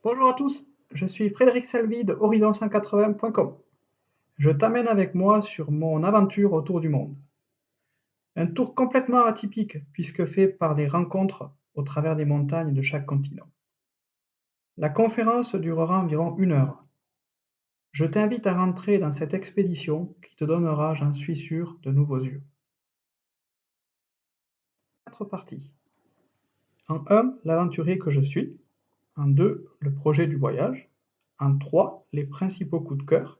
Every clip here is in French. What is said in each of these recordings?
Bonjour à tous, je suis Frédéric Selby de Horizon180.com. Je t'amène avec moi sur mon aventure autour du monde. Un tour complètement atypique puisque fait par des rencontres au travers des montagnes de chaque continent. La conférence durera environ 1 heure. Je t'invite à rentrer dans cette expédition qui te donnera, j'en suis sûr, de nouveaux yeux. 4 parties. En 1, l'aventurier que je suis. En 2, le projet du voyage. En 3, les principaux coups de cœur.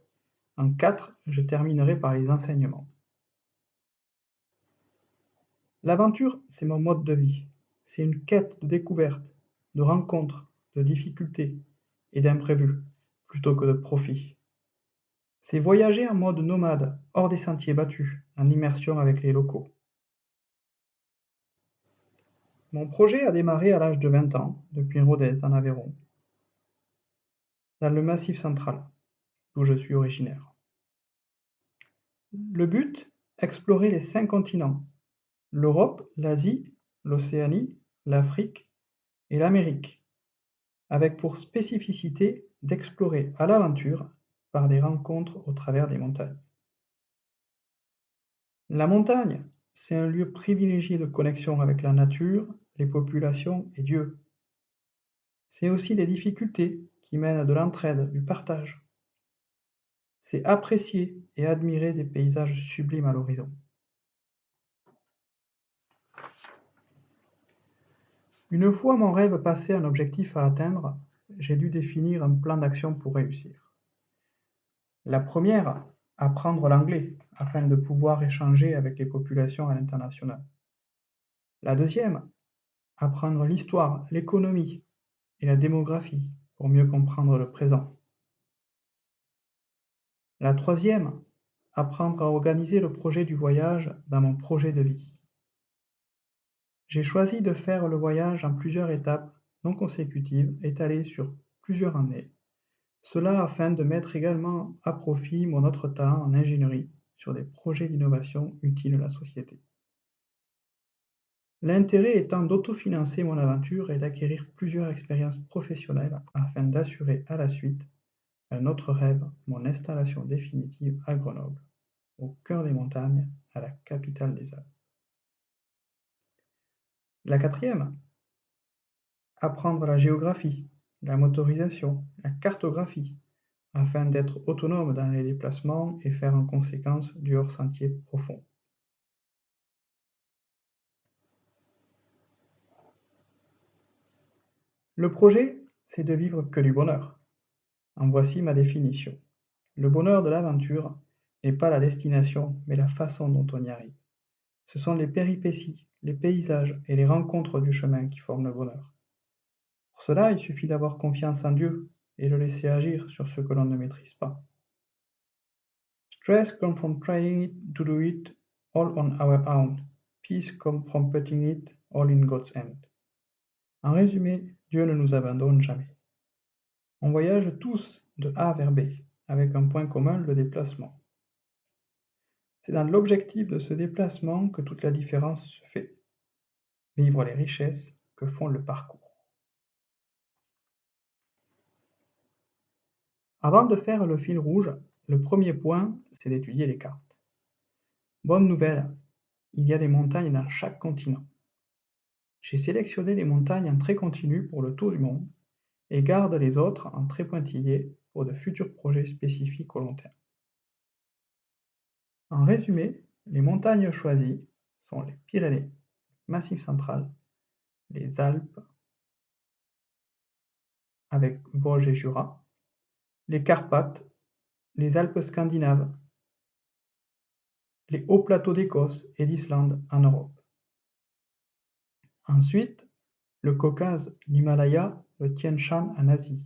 En 4, je terminerai par les enseignements. L'aventure, c'est mon mode de vie. C'est une quête de découverte, de rencontres, de difficultés et d'imprévus, plutôt que de profit. C'est voyager en mode nomade, hors des sentiers battus, en immersion avec les locaux. Mon projet a démarré à l'âge de 20 ans, depuis Rodez, en Aveyron, dans le Massif central, d'où je suis originaire. Le but, explorer les 5 continents, l'Europe, l'Asie, l'Océanie, l'Afrique et l'Amérique, avec pour spécificité d'explorer à l'aventure par des rencontres au travers des montagnes. La montagne, c'est un lieu privilégié de connexion avec la nature, les populations et Dieu. C'est aussi les difficultés qui mènent à de l'entraide, du partage. C'est apprécier et admirer des paysages sublimes à l'horizon. Une fois mon rêve passé un objectif à atteindre, j'ai dû définir un plan d'action pour réussir. La première, apprendre l'anglais afin de pouvoir échanger avec les populations à l'international. La deuxième, apprendre l'histoire, l'économie et la démographie pour mieux comprendre le présent. La troisième, apprendre à organiser le projet du voyage dans mon projet de vie. J'ai choisi de faire le voyage en plusieurs étapes non consécutives étalées sur plusieurs années. Cela afin de mettre également à profit mon autre temps en ingénierie sur des projets d'innovation utiles à la société. L'intérêt étant d'autofinancer mon aventure et d'acquérir plusieurs expériences professionnelles afin d'assurer à la suite un autre rêve, mon installation définitive à Grenoble, au cœur des montagnes, à la capitale des Alpes. La quatrième, apprendre la géographie, la motorisation, la cartographie, afin d'être autonome dans les déplacements et faire en conséquence du hors-sentier profond. Le projet, c'est de vivre que du bonheur. En voici ma définition. Le bonheur de l'aventure n'est pas la destination, mais la façon dont on y arrive. Ce sont les péripéties, les paysages et les rencontres du chemin qui forment le bonheur. Pour cela, il suffit d'avoir confiance en Dieu et le laisser agir sur ce que l'on ne maîtrise pas. Stress comes from trying to do it all on our own. Peace comes from putting it all in God's hand. En résumé, Dieu ne nous abandonne jamais. On voyage tous de A vers B, avec un point commun, le déplacement. C'est dans l'objectif de ce déplacement que toute la différence se fait. Vivre les richesses que font le parcours. Avant de faire le fil rouge, le premier point, c'est d'étudier les cartes. Bonne nouvelle, il y a des montagnes dans chaque continent. J'ai sélectionné les montagnes en trait continu pour le tour du monde et garde les autres en trait pointillé pour de futurs projets spécifiques au long terme. En résumé, les montagnes choisies sont les Pyrénées, le Massif central, les Alpes avec Vosges et Jura, les Carpates, les Alpes scandinaves, les hauts plateaux d'Écosse et d'Islande en Europe. Ensuite, le Caucase, l'Himalaya, le Tien Shan en Asie,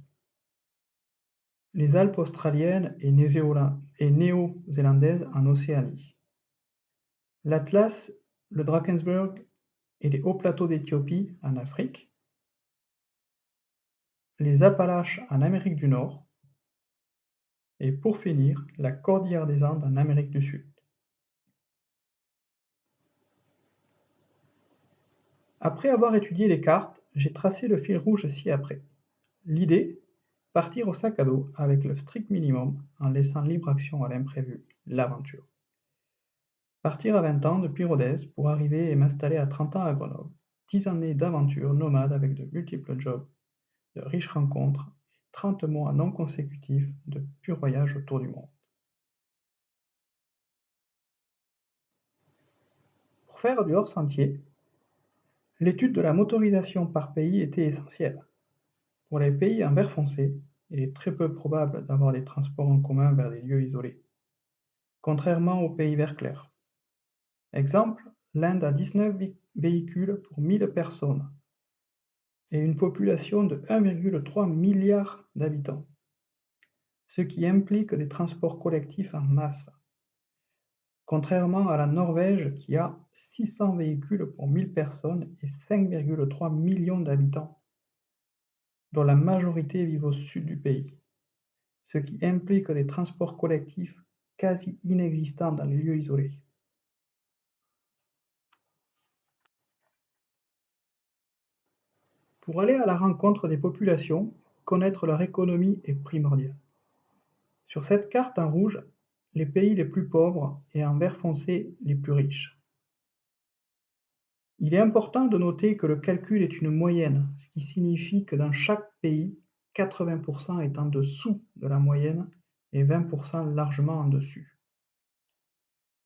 les Alpes australiennes et néo-zélandaises en Océanie, l'Atlas, le Drakensberg et les hauts plateaux d'Éthiopie en Afrique, les Appalaches en Amérique du Nord, et pour finir, la cordillère des Andes en Amérique du Sud. Après avoir étudié les cartes, j'ai tracé le fil rouge ci-après. L'idée, Partir au sac à dos avec le strict minimum en laissant libre action à l'imprévu, l'aventure. Partir à 20 ans depuis Rodez pour arriver et m'installer à 30 ans à Grenoble. 10 années d'aventure nomade avec de multiples jobs, de riches rencontres, 30 mois non consécutifs de pur voyage autour du monde. Pour faire du hors-sentier, l'étude de la motorisation par pays était essentielle. Pour les pays en vert foncé, il est très peu probable d'avoir des transports en commun vers des lieux isolés, contrairement aux pays vert clair. Exemple, l'Inde a 19 véhicules pour 1000 personnes et une population de 1,3 milliard d'habitants, ce qui implique des transports collectifs en masse, contrairement à la Norvège qui a 600 véhicules pour 1000 personnes et 5,3 millions d'habitants, dont la majorité vivent au sud du pays, ce qui implique des transports collectifs quasi inexistants dans les lieux isolés. Pour aller à la rencontre des populations, connaître leur économie est primordial. Sur cette carte en rouge, les pays les plus pauvres et en vert foncé les plus riches. Il est important de noter que le calcul est une moyenne, ce qui signifie que dans chaque pays, 80% est en dessous de la moyenne et 20% largement en dessus.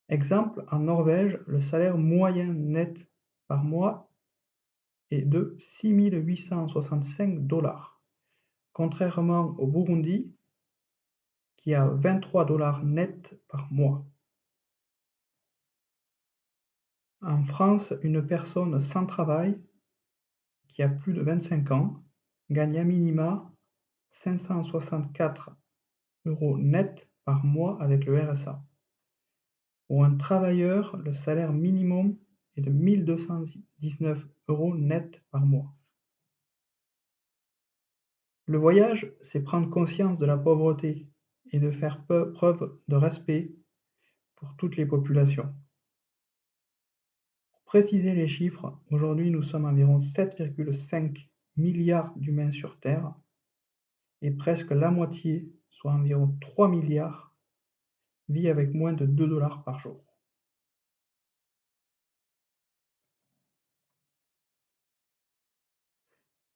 Exemple, en Norvège, le salaire moyen net par mois est de 6 865 $, contrairement au Burundi qui a 23 $ net par mois. En France, une personne sans travail qui a plus de 25 ans gagne à minima 564 € net par mois avec le RSA. Pour un travailleur, le salaire minimum est de 1 219 € net par mois. Le voyage, c'est prendre conscience de la pauvreté et de faire preuve de respect pour toutes les populations. Pour préciser les chiffres, aujourd'hui nous sommes environ 7,5 milliards d'humains sur Terre et presque la moitié, soit environ 3 milliards, vit avec moins de 2 $ par jour.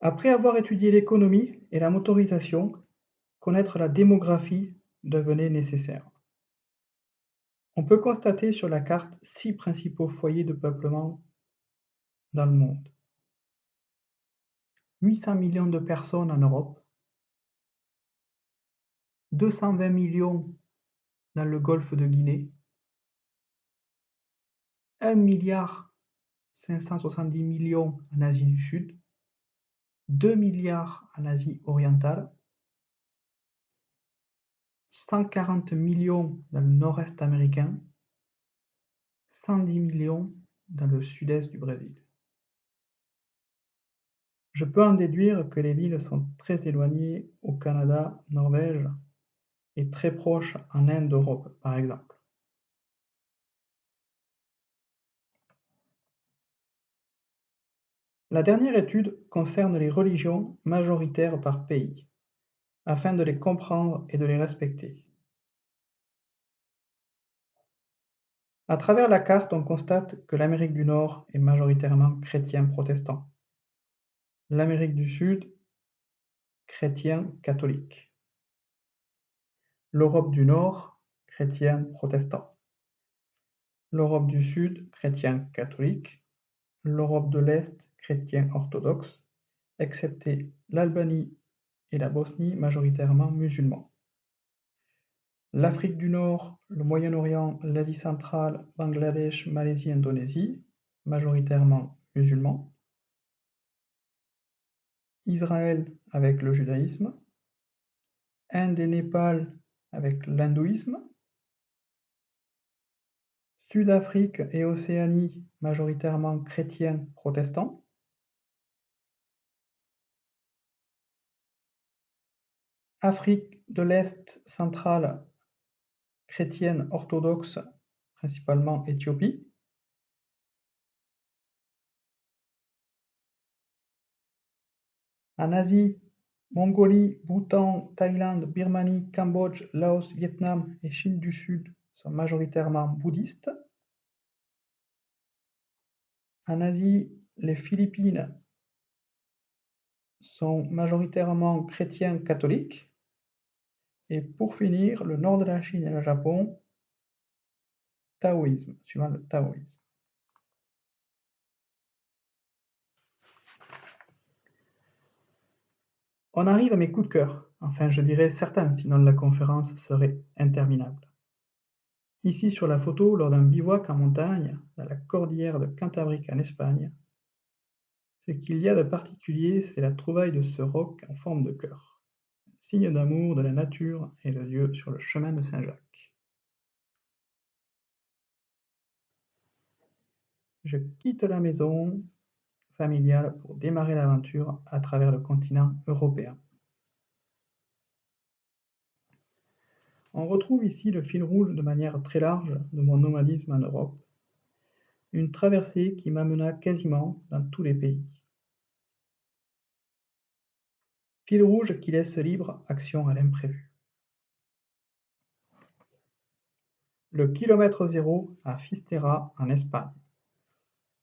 Après avoir étudié l'économie et la motorisation, connaître la démographie devenait nécessaire. On peut constater sur la carte 6 principaux foyers de peuplement dans le monde. 800 millions de personnes en Europe, 220 millions dans le golfe de Guinée, 1 milliard 570 millions en Asie du Sud, 2 milliards en Asie orientale, 140 millions dans le nord-est américain, 110 millions dans le sud-est du Brésil. Je peux en déduire que les villes sont très éloignées au Canada, Norvège et très proches en Inde d'Europe, par exemple. La dernière étude concerne les religions majoritaires par pays, afin de les comprendre et de les respecter. À travers la carte, on constate que l'Amérique du Nord est majoritairement chrétien protestant, l'Amérique du Sud, chrétien catholique, l'Europe du Nord, chrétien protestant, l'Europe du Sud, chrétien catholique, l'Europe de l'Est, chrétien orthodoxe, excepté l'Albanie et la Bosnie, majoritairement musulmans. L'Afrique du Nord, le Moyen-Orient, l'Asie centrale, Bangladesh, Malaisie, Indonésie, majoritairement musulmans. Israël avec le judaïsme. Inde et Népal avec l'hindouisme. Sud-Afrique et Océanie, majoritairement chrétiens protestants. Afrique de l'Est centrale, chrétienne orthodoxe, principalement Éthiopie. En Asie, Mongolie, Bhoutan, Thaïlande, Birmanie, Cambodge, Laos, Vietnam et Chine du Sud sont majoritairement bouddhistes. En Asie, les Philippines sont majoritairement chrétiens catholiques. Et pour finir, le nord de la Chine et le Japon, taoïsme, suivant le taoïsme. On arrive à mes coups de cœur, enfin je dirais certains, sinon la conférence serait interminable. Ici sur la photo, lors d'un bivouac en montagne, dans la cordillère de Cantabrique en Espagne, ce qu'il y a de particulier, c'est la trouvaille de ce roc en forme de cœur, signe d'amour de la nature et de Dieu sur le chemin de Saint-Jacques. Je quitte la maison familiale pour démarrer l'aventure à travers le continent européen. On retrouve ici le fil rouge de manière très large de mon nomadisme en Europe, une traversée qui m'amena quasiment dans tous les pays. Fil rouge qui laisse libre action à l'imprévu. Le kilomètre zéro à Fisterra en Espagne.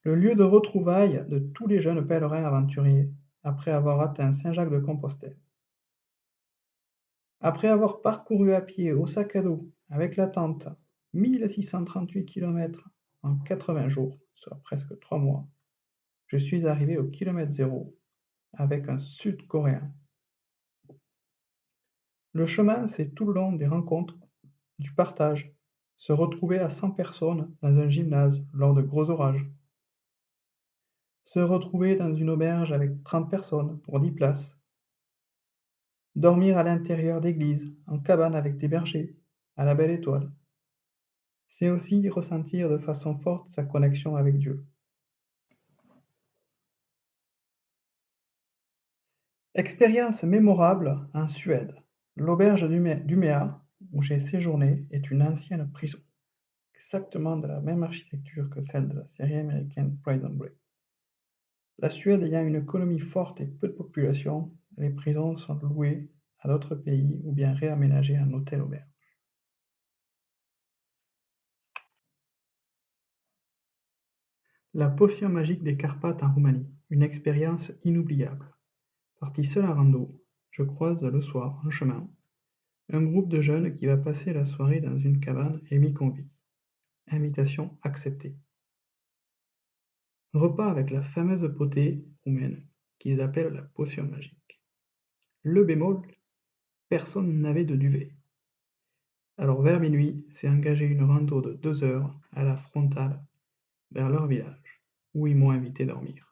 Le lieu de retrouvailles de tous les jeunes pèlerins aventuriers après avoir atteint Saint-Jacques-de-Compostelle. Après avoir parcouru à pied au sac à dos avec la tente 1638 km en 80 jours, soit presque 3 mois, je suis arrivé au kilomètre zéro avec un Sud-Coréen. Le chemin, c'est tout le long des rencontres, du partage, se retrouver à 100 personnes dans un gymnase lors de gros orages, se retrouver dans une auberge avec 30 personnes pour 10 places, dormir à l'intérieur d'églises, en cabane avec des bergers, à la belle étoile. C'est aussi ressentir de façon forte sa connexion avec Dieu. Expérience mémorable en Suède. L'auberge d'Umeå, où j'ai séjourné, est une ancienne prison, exactement de la même architecture que celle de la série américaine Prison Break. La Suède ayant une économie forte et peu de population, les prisons sont louées à d'autres pays ou bien réaménagées en hôtel-auberge. La potion magique des Carpates en Roumanie, une expérience inoubliable. Parti seul en rando, je croise le soir, en chemin, un groupe de jeunes qui va passer la soirée dans une cabane et m'y convie. Invitation acceptée. Repas avec la fameuse potée roumaine qu'ils appellent la potion magique. Le bémol, personne n'avait de duvet. Alors vers minuit, c'est engagé une rando de 2 heures à la frontale vers leur village, où ils m'ont invité dormir.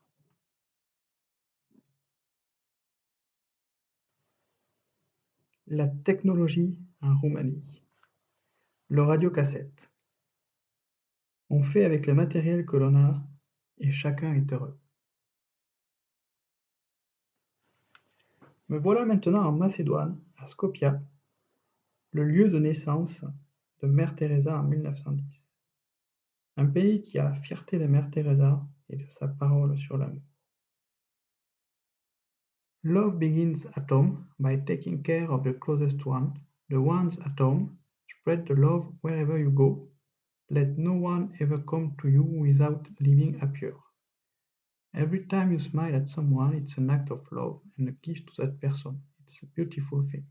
La technologie en Roumanie. Le radiocassette. On fait avec le matériel que l'on a et chacun est heureux. Me voilà maintenant en Macédoine, à Skopje, le lieu de naissance de Mère Teresa en 1910. Un pays qui a la fierté de Mère Teresa et de sa parole sur l'amour. Love begins at home by taking care of the closest one, the ones at home. Spread the love wherever you go. Let no one ever come to you without leaving happier. Every time you smile at someone, it's an act of love and a gift to that person. It's a beautiful thing.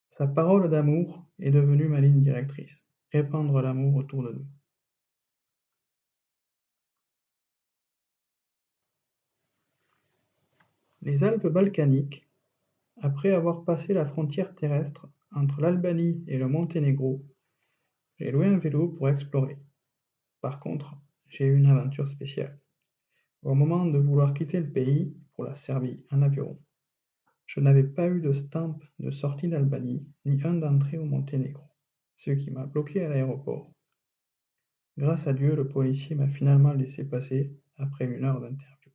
Sa parole d'amour est devenue ma ligne directrice. Répandre l'amour autour de nous. Les Alpes balkaniques, après avoir passé la frontière terrestre entre l'Albanie et le Monténégro, j'ai loué un vélo pour explorer. Par contre, j'ai eu une aventure spéciale. Au moment de vouloir quitter le pays pour la Serbie en avion, je n'avais pas eu de stamp de sortie d'Albanie ni un d'entrée au Monténégro, ce qui m'a bloqué à l'aéroport. Grâce à Dieu, le policier m'a finalement laissé passer après 1 heure d'interview.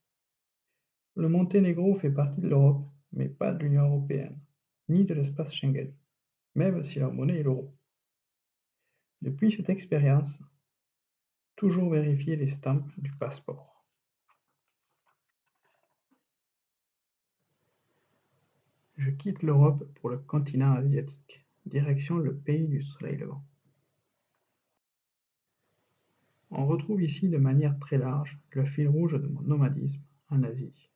Le Monténégro fait partie de l'Europe, mais pas de l'Union européenne, ni de l'espace Schengen, même si leur monnaie est l'euro. Depuis cette expérience, toujours vérifier les stamps du passeport. Je quitte l'Europe pour le continent asiatique, direction le pays du soleil levant. On retrouve ici de manière très large le fil rouge de mon nomadisme en Asie.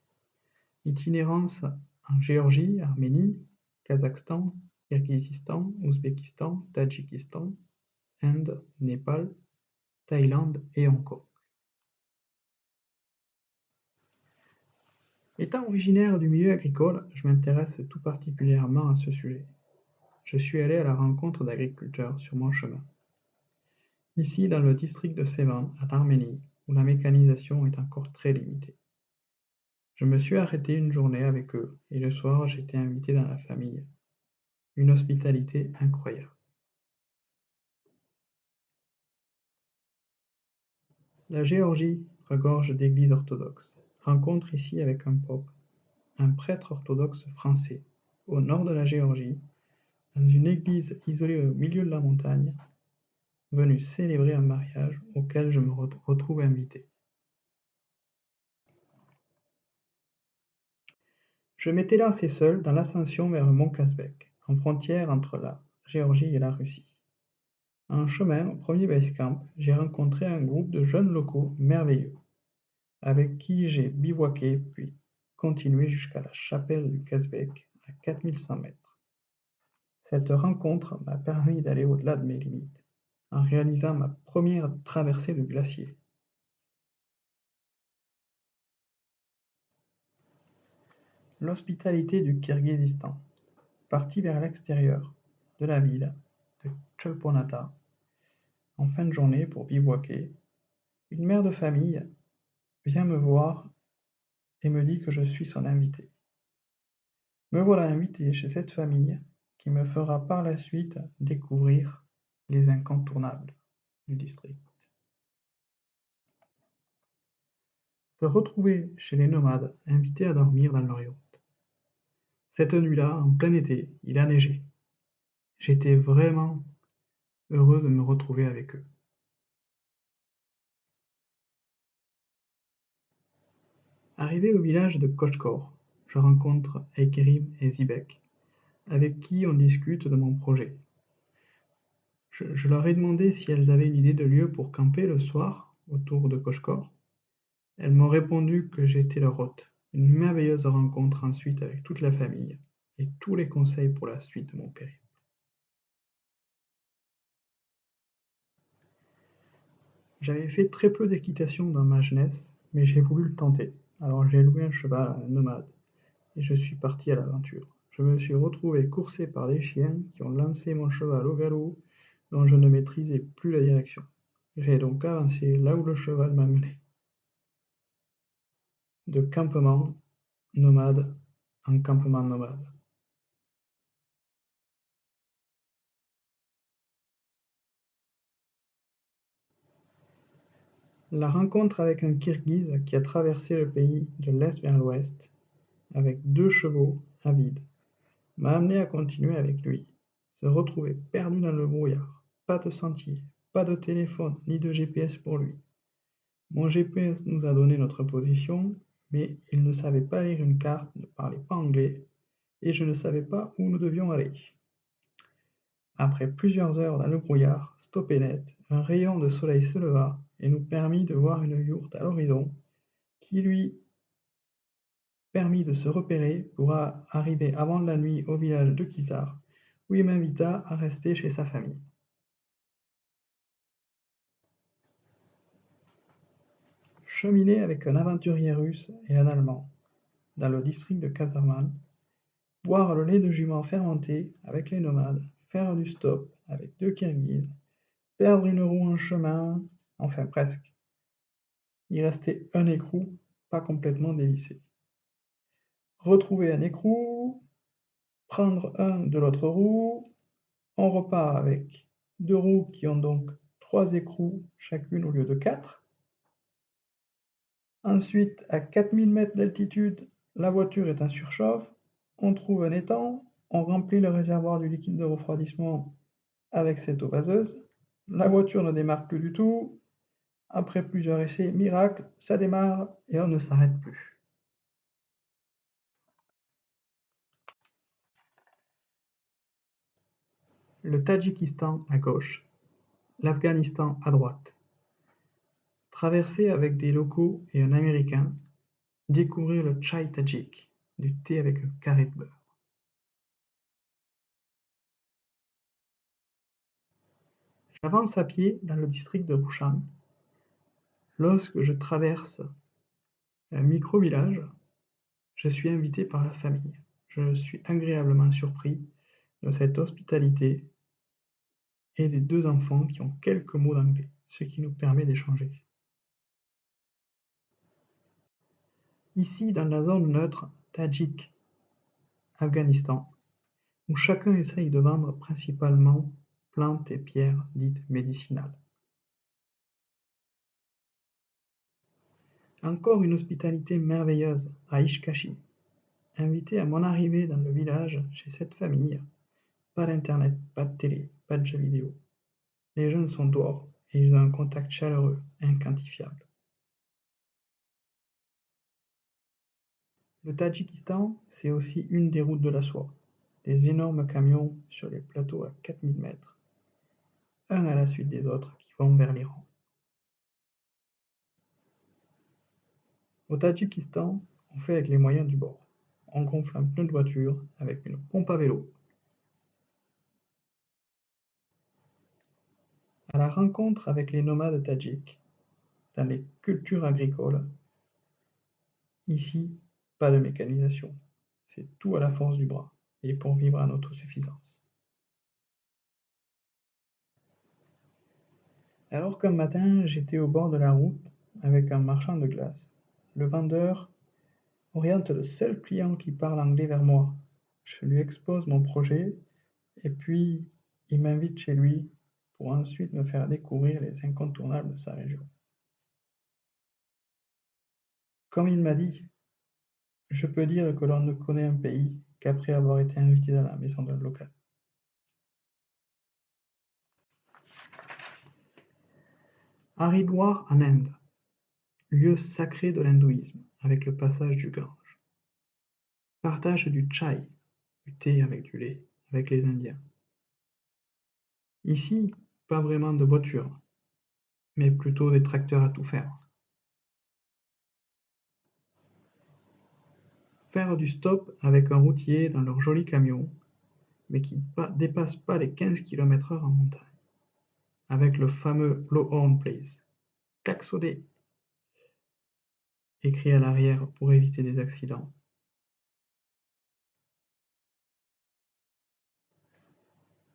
Itinérance en Géorgie, Arménie, Kazakhstan, Kirghizistan, Ouzbékistan, Tadjikistan, Inde, Népal, Thaïlande et Hong Kong. Étant originaire du milieu agricole, je m'intéresse tout particulièrement à ce sujet. Je suis allé à la rencontre d'agriculteurs sur mon chemin. Ici, dans le district de Sevan, en Arménie, où la mécanisation est encore très limitée. Je me suis arrêté une journée avec eux et le soir j'ai été invité dans la famille. Une hospitalité incroyable. La Géorgie regorge d'églises orthodoxes. Rencontre ici avec un prêtre orthodoxe français, au nord de la Géorgie, dans une église isolée au milieu de la montagne, venu célébrer un mariage auquel je me retrouve invité. Je m'étais lancé seul dans l'ascension vers le mont Kazbek, en frontière entre la Géorgie et la Russie. En chemin, au premier base camp, j'ai rencontré un groupe de jeunes locaux merveilleux, avec qui j'ai bivouaqué puis continué jusqu'à la chapelle du Kazbek, à 4100 mètres. Cette rencontre m'a permis d'aller au-delà de mes limites, en réalisant ma première traversée de glacier. L'hospitalité du Kirghizistan. Parti vers l'extérieur de la ville de Cholponata, en fin de journée pour bivouaquer, une mère de famille vient me voir et me dit que je suis son invité. Me voilà invité chez cette famille qui me fera par la suite découvrir les incontournables du district. Se retrouver chez les nomades invités à dormir dans leur yacht. Cette nuit-là, en plein été, il a neigé. J'étais vraiment heureux de me retrouver avec eux. Arrivé au village de Kochkor, je rencontre Eikerim et Zibek, avec qui on discute de mon projet. Je leur ai demandé si elles avaient une idée de lieu pour camper le soir autour de Kochkor. Elles m'ont répondu que j'étais leur hôte. Une merveilleuse rencontre ensuite avec toute la famille et tous les conseils pour la suite de mon périple. J'avais fait très peu d'équitation dans ma jeunesse, mais j'ai voulu le tenter. Alors j'ai loué un cheval à un nomade et je suis parti à l'aventure. Je me suis retrouvé coursé par des chiens qui ont lancé mon cheval au galop dont je ne maîtrisais plus la direction. J'ai donc avancé là où le cheval m'a mené. De campement nomade en campement nomade. La rencontre avec un Kirghize qui a traversé le pays de l'est vers l'ouest, avec 2 chevaux avides, m'a amené à continuer avec lui. Se retrouver perdu dans le brouillard, pas de sentier, pas de téléphone ni de GPS pour lui. Mon GPS nous a donné notre position, mais il ne savait pas lire une carte, ne parlait pas anglais, et je ne savais pas où nous devions aller. Après plusieurs heures dans le brouillard, stoppé net, un rayon de soleil se leva et nous permit de voir une yourte à l'horizon, qui lui permit de se repérer pour arriver avant la nuit au village de Kizar, où il m'invita à rester chez sa famille. Cheminer avec un aventurier russe et un allemand, dans le district de Kazarman, boire le lait de jument fermenté avec les nomades, faire du stop avec 2 Kirghizes, perdre une roue en chemin, enfin presque. Il restait un écrou pas complètement dévissé. Retrouver un écrou, prendre un de l'autre roue, on repart avec 2 roues qui ont donc 3 écrous chacune au lieu de 4. Ensuite, à 4000 mètres d'altitude, la voiture est en surchauffe, on trouve un étang, on remplit le réservoir du liquide de refroidissement avec cette eau vaseuse, la voiture ne démarre plus du tout, après plusieurs essais, miracle, ça démarre et on ne s'arrête plus. le Tadjikistan à gauche, l'Afghanistan à droite. Traverser avec des locaux et un Américain, découvrir le chai tadjik, du thé avec un carré de beurre. J'avance à pied dans le district de Rushan. Lorsque je traverse un micro-village, je suis invité par la famille. Je suis agréablement surpris de cette hospitalité et des deux enfants qui ont quelques mots d'anglais, ce qui nous permet d'échanger. Ici, dans la zone neutre Tadjik, Afghanistan, où chacun essaye de vendre principalement plantes et pierres dites médicinales. Encore une hospitalité merveilleuse à Ishkashi. Invité à mon arrivée dans le village chez cette famille, pas d'internet, pas de télé, pas de jeux vidéo. Les jeunes sont dehors et ils ont un contact chaleureux, inquantifiable. Le Tadjikistan, c'est aussi une des routes de la soie. Des énormes camions sur les plateaux à 4000 mètres, un à la suite des autres qui vont vers l'Iran. Au Tadjikistan, on fait avec les moyens du bord. On gonfle un pneu de voiture avec une pompe à vélo. À la rencontre avec les nomades tadjiks, dans les cultures agricoles, ici, pas de mécanisation. C'est tout à la force du bras et pour vivre en autosuffisance. Alors qu'un matin, j'étais au bord de la route avec un marchand de glace, le vendeur oriente le seul client qui parle anglais vers moi. Je lui expose mon projet et puis il m'invite chez lui pour ensuite me faire découvrir les incontournables de sa région. Comme il m'a dit, je peux dire que l'on ne connaît un pays qu'après avoir été invité dans la maison d'un local. Haridwar en Inde, lieu sacré de l'hindouisme avec le passage du Gange. Partage du chai, du thé avec du lait, avec les Indiens. Ici, pas vraiment de voiture, mais plutôt des tracteurs à tout faire. Faire du stop avec un routier dans leur joli camion, mais qui ne dépasse pas les 15 km/h en montagne, avec le fameux blow horn please, klaxonner, écrit à l'arrière pour éviter des accidents.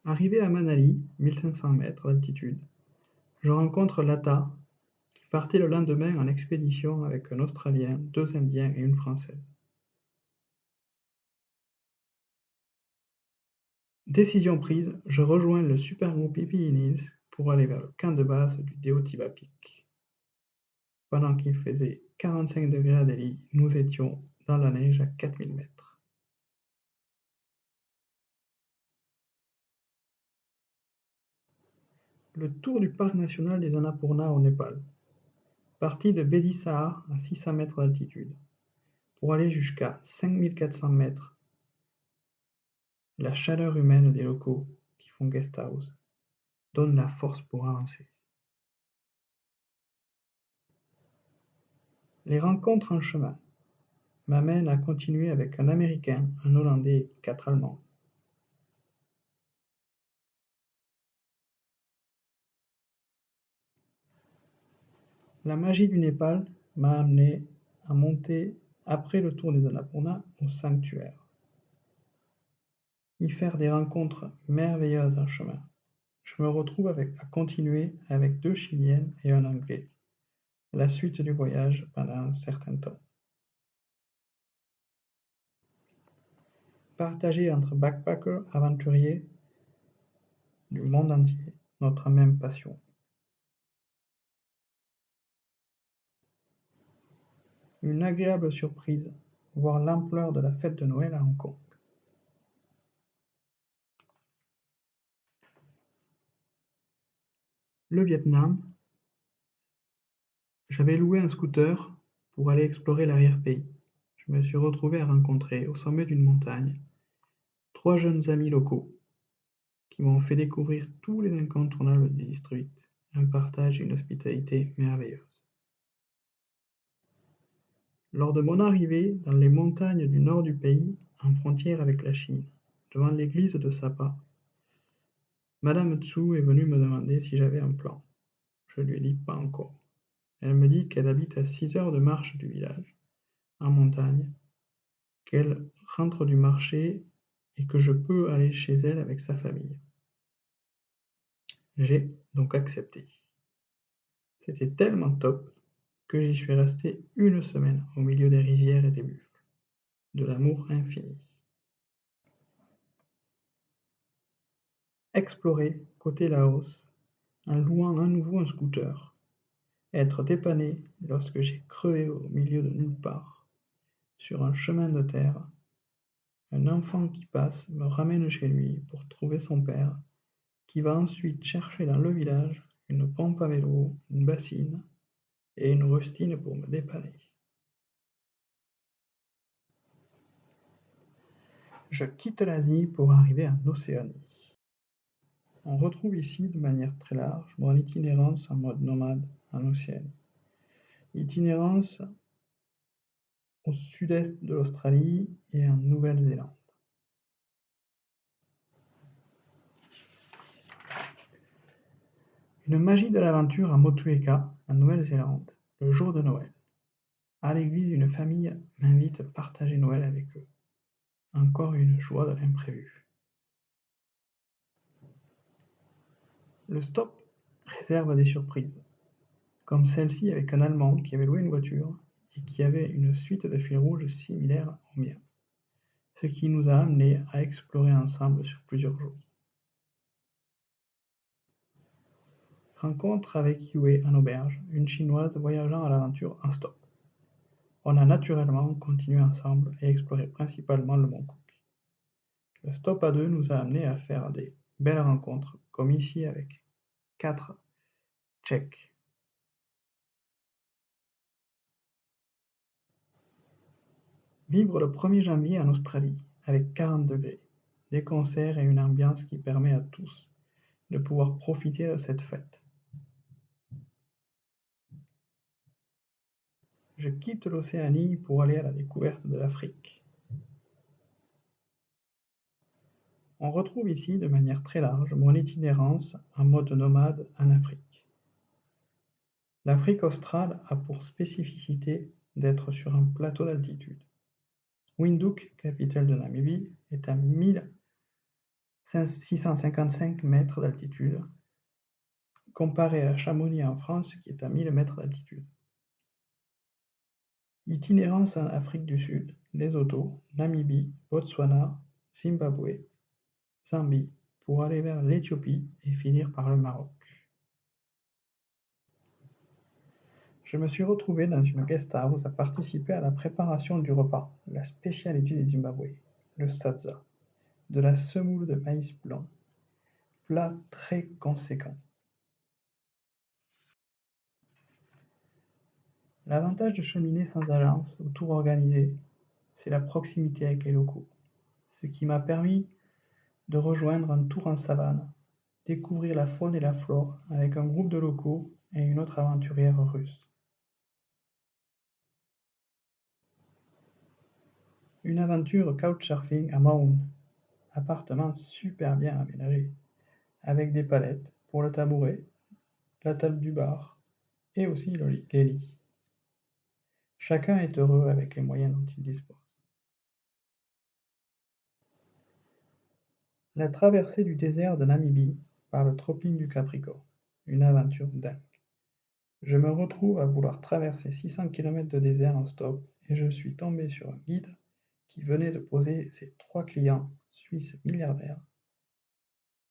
Arrivé à Manali, 1500 mètres d'altitude, je rencontre Lata, qui partait le lendemain en expédition avec un Australien, 2 Indiens et une Française. Décision prise, je rejoins le super groupe Hippie Hills pour aller vers le camp de base du Deotiba Peak. Pendant qu'il faisait 45 degrés à Delhi, nous étions dans la neige à 4000 mètres. Le tour du parc national des Annapurna au Népal. Parti de Bézisahar à 600 mètres d'altitude, pour aller jusqu'à 5400 mètres. La chaleur humaine des locaux qui font guest house donne la force pour avancer. Les rencontres en chemin m'amènent à continuer avec un Américain, un Hollandais et 4 Allemands. La magie du Népal m'a amené à monter, après le tour des Annapurna, au sanctuaire. Y faire des rencontres merveilleuses en chemin. Je me retrouve à continuer avec 2 Chiliennes et un Anglais. La suite du voyage pendant un certain temps. Partager entre backpackers, aventuriers du monde entier notre même passion. Une agréable surprise, voir l'ampleur de la fête de Noël à Hong Kong. Le Vietnam, j'avais loué un scooter pour aller explorer l'arrière-pays. Je me suis retrouvé à rencontrer, au sommet d'une montagne, 3 jeunes amis locaux qui m'ont fait découvrir tous les incontournables du district, un partage et une hospitalité merveilleuse. Lors de mon arrivée dans les montagnes du nord du pays, en frontière avec la Chine, devant l'église de Sapa, Madame Tsu est venue me demander si j'avais un plan. Je lui ai dit pas encore. Elle me dit qu'elle habite à 6 heures de marche du village, en montagne, qu'elle rentre du marché et que je peux aller chez elle avec sa famille. J'ai donc accepté. C'était tellement top que j'y suis resté une semaine au milieu des rizières et des buffles. De l'amour infini. Explorer, côté Laos, en louant à nouveau un scooter. Être dépanné lorsque j'ai crevé au milieu de nulle part. Sur un chemin de terre, un enfant qui passe me ramène chez lui pour trouver son père, qui va ensuite chercher dans le village une pompe à vélo, une bassine et une rustine pour me dépanner. Je quitte l'Asie pour arriver en Océanie. On retrouve ici, de manière très large, mon itinérance en mode nomade en Océanie. Itinérance au sud-est de l'Australie et en Nouvelle-Zélande. Une magie de l'aventure à Motueka, en Nouvelle-Zélande, le jour de Noël. À l'église, une famille m'invite à partager Noël avec eux. Encore une joie de l'imprévu. Le stop réserve des surprises, comme celle-ci avec un Allemand qui avait loué une voiture et qui avait une suite de fils rouges similaire au mien, ce qui nous a amenés à explorer ensemble sur plusieurs jours. Rencontre avec Yue en auberge, une chinoise voyageant à l'aventure en stop. On a naturellement continué ensemble et exploré principalement le mont Cook. Le stop à deux nous a amenés à faire des belles rencontres, comme ici avec 4 Tchèques. Vivre le 1er janvier en Australie, avec 40 degrés, des concerts et une ambiance qui permet à tous de pouvoir profiter de cette fête. Je quitte l'Océanie pour aller à la découverte de l'Afrique. On retrouve ici, de manière très large, mon itinérance en mode nomade en Afrique. L'Afrique australe a pour spécificité d'être sur un plateau d'altitude. Windhoek, capitale de Namibie, est à 1655 mètres d'altitude, comparé à Chamonix en France qui est à 1000 mètres d'altitude. Itinérance en Afrique du Sud, Lesotho, Namibie, Botswana, Zimbabwe, Zambie, pour aller vers l'Éthiopie et finir par le Maroc. Je me suis retrouvé dans une guest house à participer à la préparation du repas, la spécialité du Zimbabwe, le sadza, de la semoule de maïs blanc, plat très conséquent. L'avantage de cheminer sans agence ou tour organisé, c'est la proximité avec les locaux, ce qui m'a permis de rejoindre un tour en savane, découvrir la faune et la flore avec un groupe de locaux et une autre aventurière russe. Une aventure couchsurfing à Maun, appartement super bien aménagé, avec des palettes pour le tabouret, la table du bar et aussi les lits. Chacun est heureux avec les moyens dont il dispose. La traversée du désert de Namibie par le tropique du Capricorne, une aventure dingue. Je me retrouve à vouloir traverser 600 km de désert en stop et je suis tombé sur un guide qui venait de poser ses 3 clients suisses milliardaires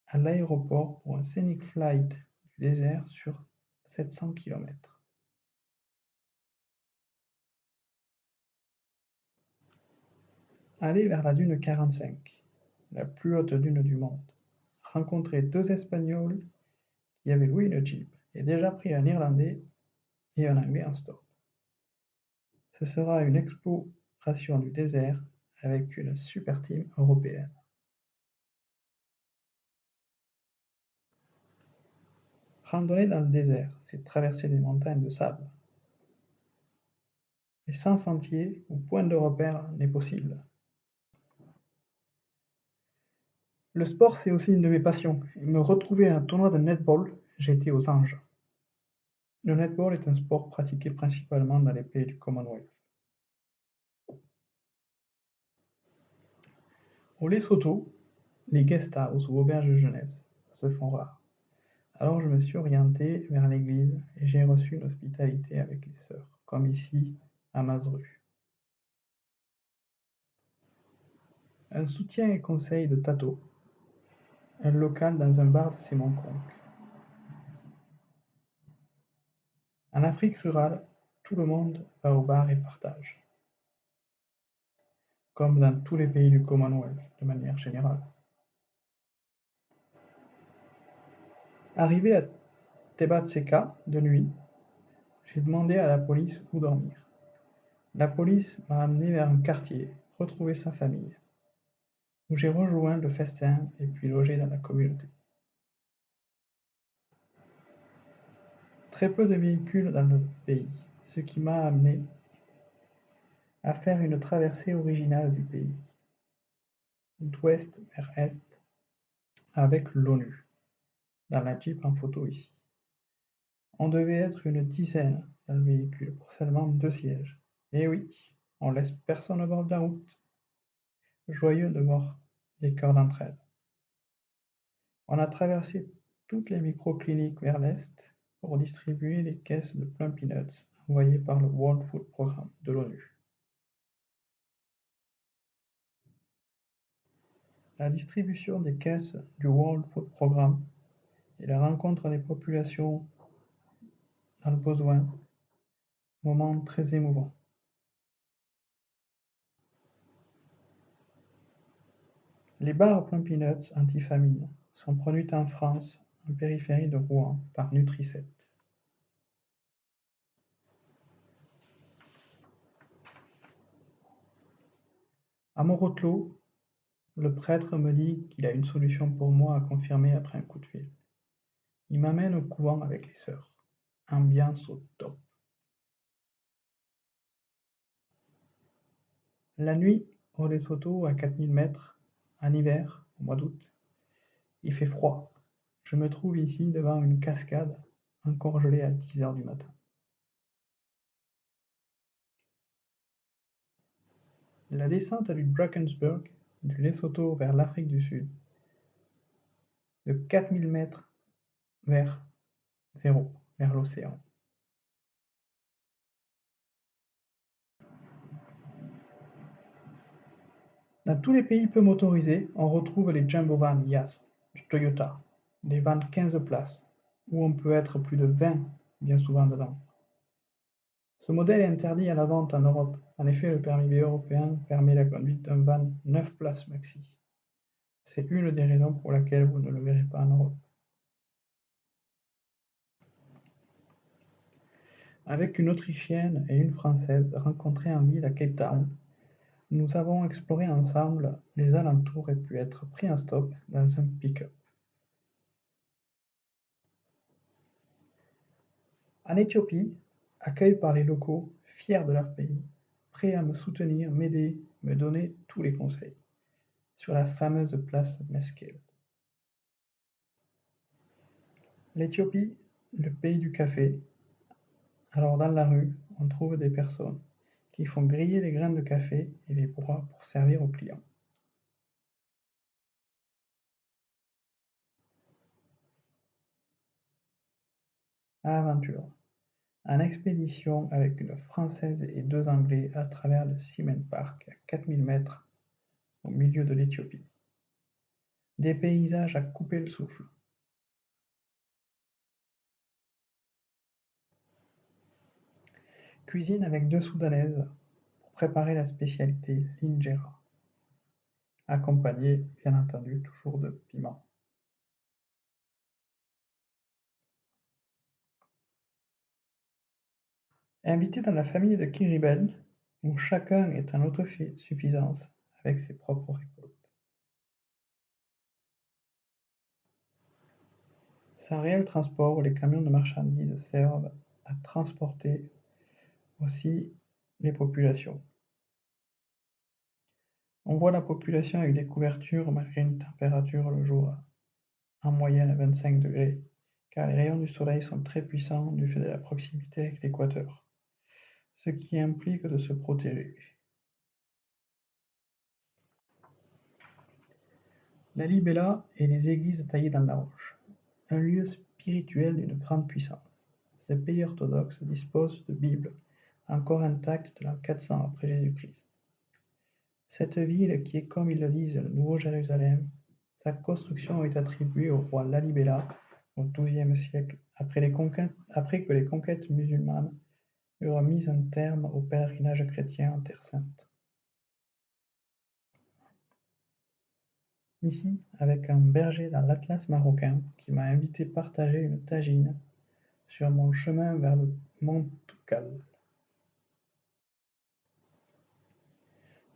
à l'aéroport pour un scenic flight du désert sur 700 km. Aller vers la dune 45, la plus haute dune du monde. Rencontrer 2 Espagnols qui avaient loué une Jeep et déjà pris un Irlandais et un Anglais en stop. Ce sera une exploration du désert avec une super team européenne. Randonner dans le désert, c'est traverser des montagnes de sable. Mais sans sentier ou point de repère n'est possible. Le sport, c'est aussi une de mes passions. Et me retrouver à un tournoi de netball, j'ai été aux anges. Le netball est un sport pratiqué principalement dans les pays du Commonwealth. Au Lesotho, les guest houses ou auberges de jeunesse se font rares. Alors je me suis orienté vers l'église et j'ai reçu une hospitalité avec les sœurs, comme ici à Mazru. Un soutien et conseil de Tato, un local dans un bar de Semonkonk. En Afrique rurale, tout le monde va au bar et partage, comme dans tous les pays du Commonwealth de manière générale. Arrivé à Tebatseka de nuit, j'ai demandé à la police où dormir. La police m'a amené vers un quartier, retrouver sa famille, où j'ai rejoint le festin et puis logé dans la communauté. Très peu de véhicules dans le pays, ce qui m'a amené à faire une traversée originale du pays, d'ouest vers est, avec l'ONU, dans la Jeep en photo ici. On devait être une dizaine dans le véhicule pour seulement 2 sièges. Et oui, on laisse personne au bord de la route. Joyeux de voir les cœurs d'entraide. On a traversé toutes les microcliniques vers l'est pour distribuer les caisses de Plum Peanuts envoyées par le World Food Programme de l'ONU. La distribution des caisses du World Food Programme et la rencontre des populations dans le besoin, moment très émouvant. Les barres Plum Peanuts anti-famine sont produites en France, en périphérie de Rouen, par Nutricet. À Morotlo, le prêtre me dit qu'il a une solution pour moi à confirmer après un coup de fil. Il m'amène au couvent avec les sœurs. Ambiance au top. La nuit, au Lesotho, à 4000 mètres, en hiver, au mois d'août, il fait froid. Je me trouve ici devant une cascade, encore gelée à 10 heures du matin. La descente du Drakensberg, du Lesotho vers l'Afrique du Sud, de 4000 mètres vers zéro, vers l'océan. Dans tous les pays peu motorisés, on retrouve les jumbo vans Yas du Toyota, des vans 15 places, où on peut être plus de 20 bien souvent dedans. Ce modèle est interdit à la vente en Europe. En effet, le permis B européen permet la conduite d'un van 9 places maxi. C'est une des raisons pour laquelle vous ne le verrez pas en Europe. Avec une Autrichienne et une Française rencontrées en ville à Cape Town, nous avons exploré ensemble les alentours et pu être pris en stop dans un pick-up. En Éthiopie, accueilli par les locaux, fiers de leur pays, prêts à me soutenir, m'aider, me donner tous les conseils, sur la fameuse place Meskel. L'Éthiopie, le pays du café. Alors dans la rue, on trouve des personnes qui font griller les graines de café et les broient pour servir aux clients. Aventure. En expédition avec une Française et 2 Anglais à travers le Seaman Park à 4000 mètres au milieu de l'Éthiopie. Des paysages à couper le souffle. Cuisine avec 2 Soudanaises pour préparer la spécialité l'injera, accompagnée bien entendu toujours de piment. Invité dans la famille de Kiribati, où chacun est en autosuffisance avec ses propres récoltes. C'est un réel transport où les camions de marchandises servent à transporter aussi les populations. On voit la population avec des couvertures malgré une température le jour en moyenne à 25 degrés, car les rayons du soleil sont très puissants du fait de la proximité avec l'équateur, ce qui implique de se protéger. La libella et les églises taillées dans la roche, un lieu spirituel d'une grande puissance. Ces pays orthodoxes disposent de Bibles encore intactes de l'an 400 après Jésus-Christ. Cette ville, qui est comme ils le disent le Nouveau Jérusalem, sa construction est attribuée au roi Lalibela au XIIe siècle, après que les conquêtes musulmanes eurent mis un terme au pèlerinage chrétien en Terre Sainte. Ici, avec un berger dans l'Atlas marocain qui m'a invité partager une tagine sur mon chemin vers le mont Toubkal.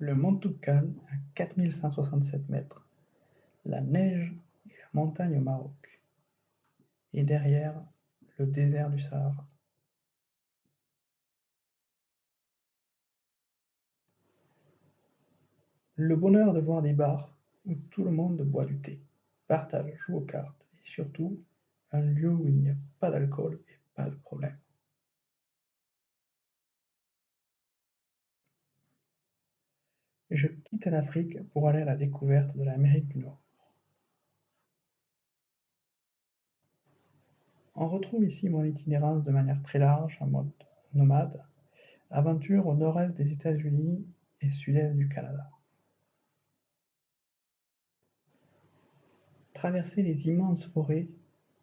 Le mont Toubkal à 4167 mètres, la neige et la montagne au Maroc, et derrière le désert du Sahara. Le bonheur de voir des bars où tout le monde boit du thé, partage, joue aux cartes et surtout un lieu où il n'y a pas d'alcool et pas de problème. Je quitte l'Afrique pour aller à la découverte de l'Amérique du Nord. On retrouve ici mon itinérance de manière très large, en mode nomade, aventure au nord-est des États-Unis et sud-est du Canada. Traverser les immenses forêts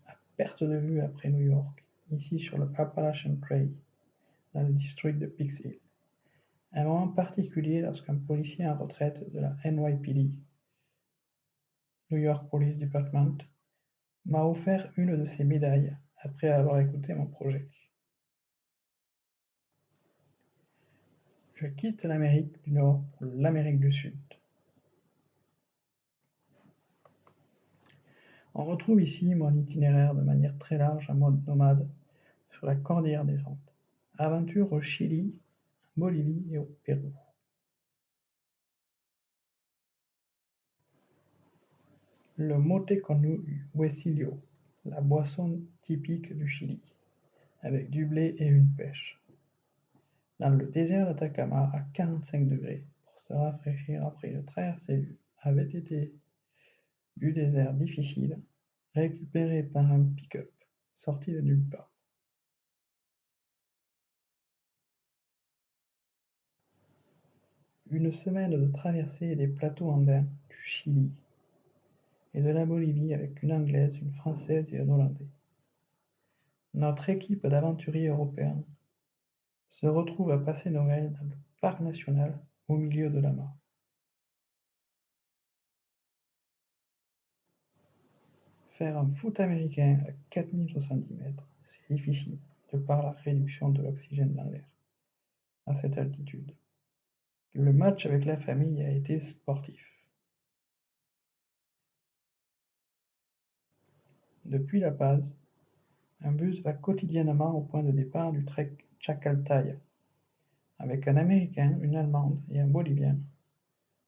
à perte de vue après New York, ici sur le Appalachian Trail, dans le district de Peeks Hill. Un moment particulier lorsqu'un policier en retraite de la NYPD, New York Police Department, m'a offert une de ses médailles après avoir écouté mon projet. Je quitte l'Amérique du Nord pour l'Amérique du Sud. On retrouve ici mon itinéraire de manière très large en mode nomade sur la cordillère des Andes. Aventure au Chili, en Bolivie et au Pérou. Le mote con huesillo, la boisson typique du Chili, avec du blé et une pêche. Dans le désert d'Atacama à 45 degrés, pour se rafraîchir après une traversée avait été du désert difficile, récupéré par un pick-up, sorti de nulle part. Une semaine de traversée des plateaux andins du Chili et de la Bolivie avec une Anglaise, une Française et un Hollandais. Notre équipe d'aventuriers européens se retrouve à passer Noël dans le parc national au milieu de la mare. Faire un foot américain à 4070 mètres, c'est difficile de par la réduction de l'oxygène dans l'air à cette altitude. Le match avec la famille a été sportif. Depuis La Paz, un bus va quotidiennement au point de départ du trek Chacaltaya. Avec un Américain, une Allemande et un Bolivien,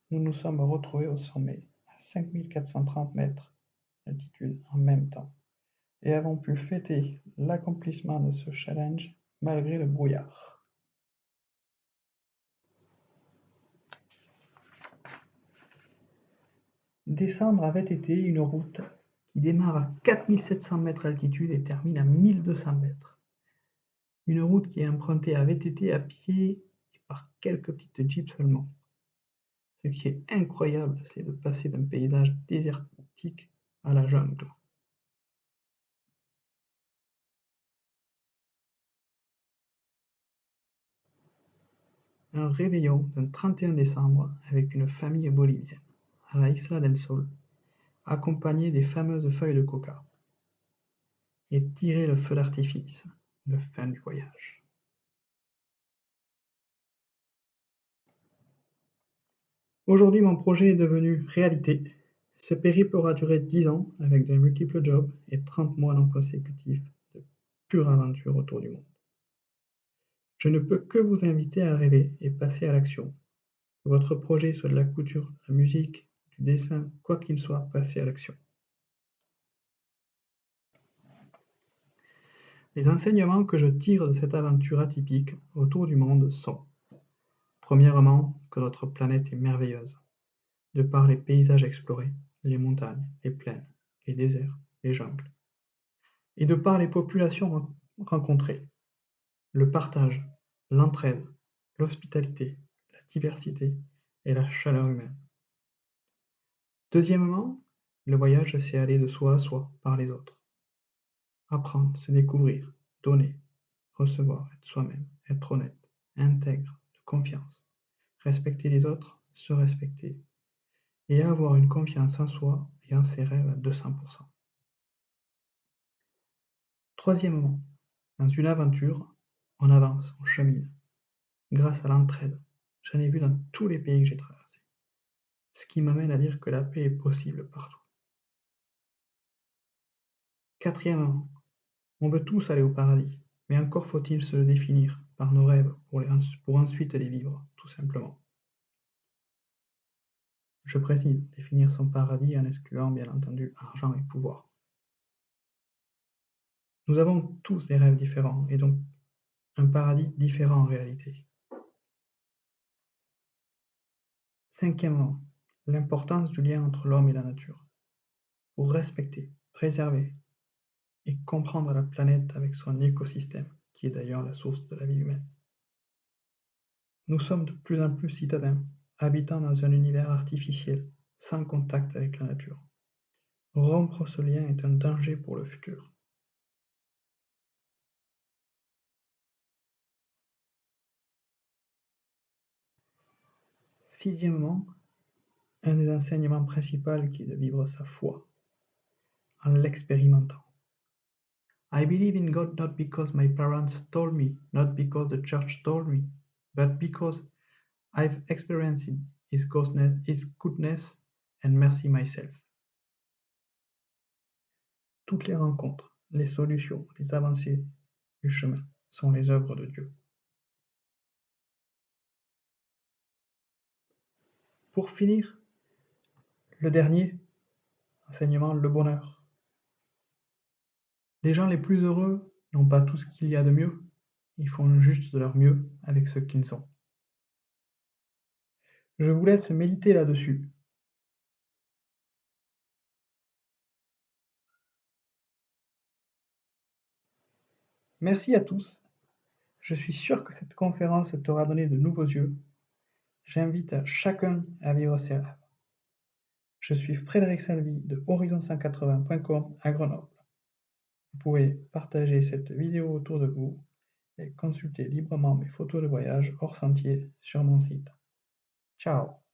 nous nous sommes retrouvés au sommet, à 5430 mètres d'altitude en même temps, et avons pu fêter l'accomplissement de ce challenge malgré le brouillard. Descendre avait été une route qui démarre à 4700 mètres d'altitude et termine à 1200 mètres. Une route qui est empruntée à VTT à pied et par quelques petites jeeps seulement. Ce qui est incroyable, c'est de passer d'un paysage désertique à la jungle. Un réveillon d'un 31 décembre avec une famille bolivienne, à la Isla del Sol, accompagné des fameuses feuilles de coca, et tirer le feu d'artifice de fin du voyage. Aujourd'hui, mon projet est devenu réalité. Ce périple aura duré 10 ans avec de multiples jobs et 30 mois non consécutifs de pure aventure autour du monde. Je ne peux que vous inviter à rêver et passer à l'action. Que votre projet soit de la couture, de la musique, du dessin, quoi qu'il soit, passez à l'action. Les enseignements que je tire de cette aventure atypique autour du monde sont: premièrement, que notre planète est merveilleuse, de par les paysages explorés, les montagnes, les plaines, les déserts, les jungles, et de par les populations rencontrées, le partage, l'entraide, l'hospitalité, la diversité et la chaleur humaine. Deuxièmement, le voyage, c'est aller de soi à soi par les autres. Apprendre, se découvrir, donner, recevoir, être soi-même, être honnête, intègre, de confiance, respecter les autres, se respecter, et avoir une confiance en soi et en ses rêves à 200%. Troisièmement, dans une aventure, on avance, on chemine, grâce à l'entraide. J'en ai vu dans tous les pays que j'ai traversés, ce qui m'amène à dire que la paix est possible partout. Quatrièmement, on veut tous aller au paradis, mais encore faut-il se le définir par nos rêves pour ensuite les vivre, tout simplement. Je précise, définir son paradis en excluant bien entendu argent et pouvoir. Nous avons tous des rêves différents et donc un paradis différent en réalité. Cinquièmement, l'importance du lien entre l'homme et la nature, pour respecter, préserver et comprendre la planète avec son écosystème, qui est d'ailleurs la source de la vie humaine. Nous sommes de plus en plus citadins, habitant dans un univers artificiel, sans contact avec la nature. Rompre ce lien est un danger pour le futur. Sixièmement, un des enseignements principaux qui est de vivre sa foi, en l'expérimentant. I believe in God not because my parents told me, not because the church told me, but because I've experienced His goodness and mercy myself. Toutes les rencontres, les solutions, les avancées du chemin sont les œuvres de Dieu. Pour finir, le dernier enseignement, le bonheur. Les gens les plus heureux n'ont pas tout ce qu'il y a de mieux, ils font juste de leur mieux avec ce qu'ils ont. Je vous laisse méditer là-dessus. Merci à tous. Je suis sûr que cette conférence t'aura donné de nouveaux yeux. J'invite chacun à vivre ses rêves. Je suis Frédéric Salvi de horizon180.com à Grenoble. Vous pouvez partager cette vidéo autour de vous et consulter librement mes photos de voyage hors sentier sur mon site. Ciao!